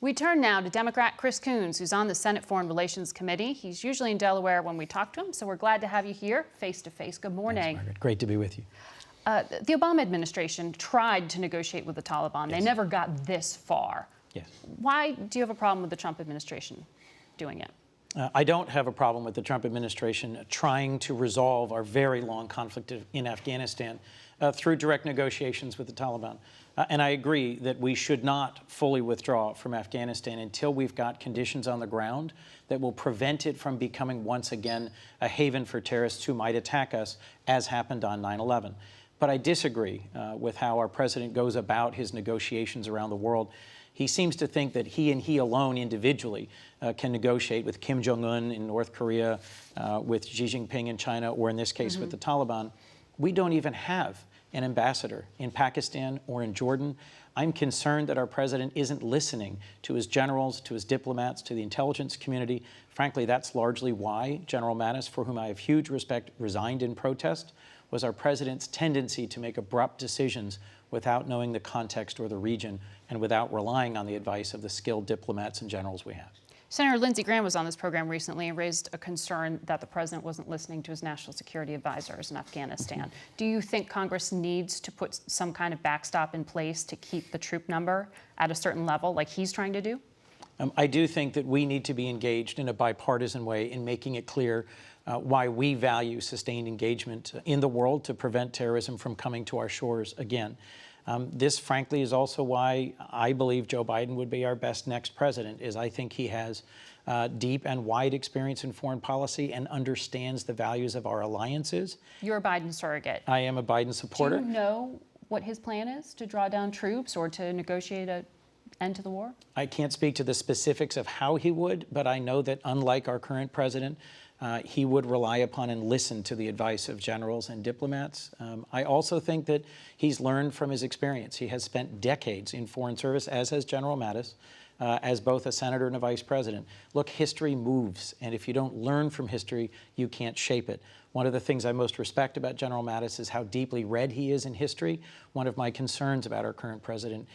We turn now to Democrat Chris Coons, who's on the Senate Foreign Relations Committee. He's usually in Delaware when we talk to him, so we're glad to have you here face to face. Good morning. Thanks, Margaret. Great to be with you. The Obama administration tried to negotiate with the Taliban. Yes. They never got this far. Yes. Why do you have a problem with the Trump administration doing it? I don't have a problem with the Trump administration trying to resolve our very long conflict in Afghanistan through direct negotiations with the Taliban. And I agree that we should not fully withdraw from Afghanistan until we've got conditions on the ground that will prevent it from becoming once again a haven for terrorists who might attack us, as happened on 9/11. But I disagree with how our president goes about his negotiations around the world. He seems to think that he and he alone individually can negotiate with Kim Jong-un in North Korea, with Xi Jinping in China, or in this case with the Taliban. We don't even have an ambassador in Pakistan or in Jordan. I'm concerned that our president isn't listening to his generals, to his diplomats, to the intelligence community. Frankly, that's largely why General Mattis, for whom I have huge respect, resigned in protest, was our president's tendency to make abrupt decisions without knowing the context or the region and without relying on the advice of the skilled diplomats and generals we have. Senator Lindsey Graham was on this program recently and raised a concern that the president wasn't listening to his national security advisors in Afghanistan. Do you think Congress needs to put some kind of backstop in place to keep the troop number at a certain level like he's trying to do? I do think that we need to be engaged in a bipartisan way in making it clear why we value sustained engagement in the world to prevent terrorism from coming to our shores again. This, frankly, is also why I believe Joe Biden would be our best next president, is I think he has deep and wide experience in foreign policy and understands the values of our alliances. You're a Biden surrogate. I am a Biden supporter. Do you know what his plan is to draw down troops or to negotiate an end to the war? I can't speak to the specifics of how he would, but I know that unlike our current president, he would rely upon and listen to the advice of generals and diplomats. I also think that he's learned from his experience. He has spent decades in foreign service, as has General Mattis, as both a senator and a vice president. Look, history moves, and if you don't learn from history, you can't shape it. One of the things I most respect about General Mattis is how deeply read he is in history. One of my concerns about our current president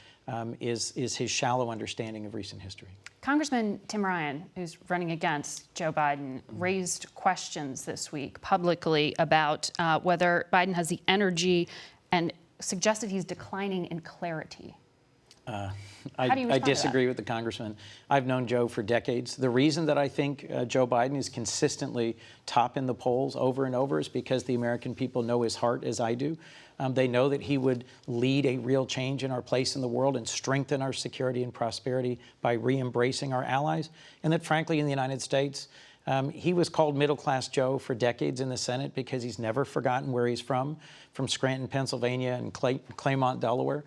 is his shallow understanding of recent history. Congressman Tim Ryan, who's running against Joe Biden, raised questions this week publicly about whether Biden has the energy and suggested he's declining in clarity. I disagree with the congressman. I've known Joe for decades. The reason that I think Joe Biden is consistently top in the polls over and over is because the American people know his heart as I do. They know that he would lead a real change in our place in the world and strengthen our security and prosperity by re-embracing our allies. And that, frankly, in the United States, he was called middle-class Joe for decades in the Senate because he's never forgotten where he's from Scranton, Pennsylvania, and Claymont, Delaware.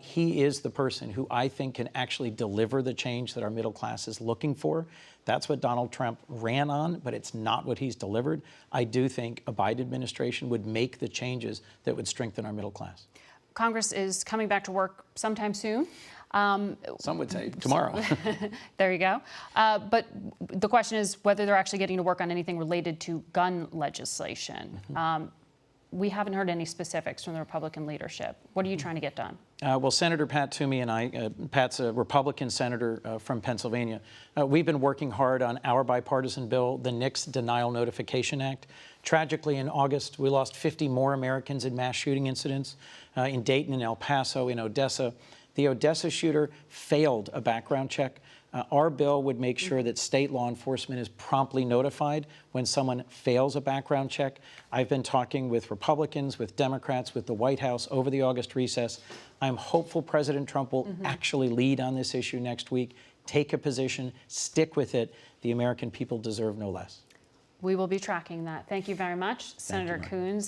He is the person who I think can actually deliver the change that our middle class is looking for. That's what Donald Trump ran on, but it's not what he's delivered. I do think a Biden administration would make the changes that would strengthen our middle class. Congress is coming back to work sometime soon. Some would say tomorrow. There you go. But the question is whether they're actually getting to work on anything related to gun legislation. We haven't heard any specifics from the Republican leadership. What are you trying to get done? Well, Senator Pat Toomey and I, Pat's a Republican senator from Pennsylvania, we've been working hard on our bipartisan bill, the NICS Denial Notification Act. Tragically, in August, we lost 50 more Americans in mass shooting incidents in Dayton, in El Paso, in Odessa. The Odessa shooter failed a background check. Our bill would make sure that state law enforcement is promptly notified when someone fails a background check. I've been talking with Republicans, with Democrats, with the White House over the August recess. I'm hopeful President Trump will actually lead on this issue next week, take a position, stick with it. The American people deserve no less. We will be tracking that. Thank you very much, Senator Coons.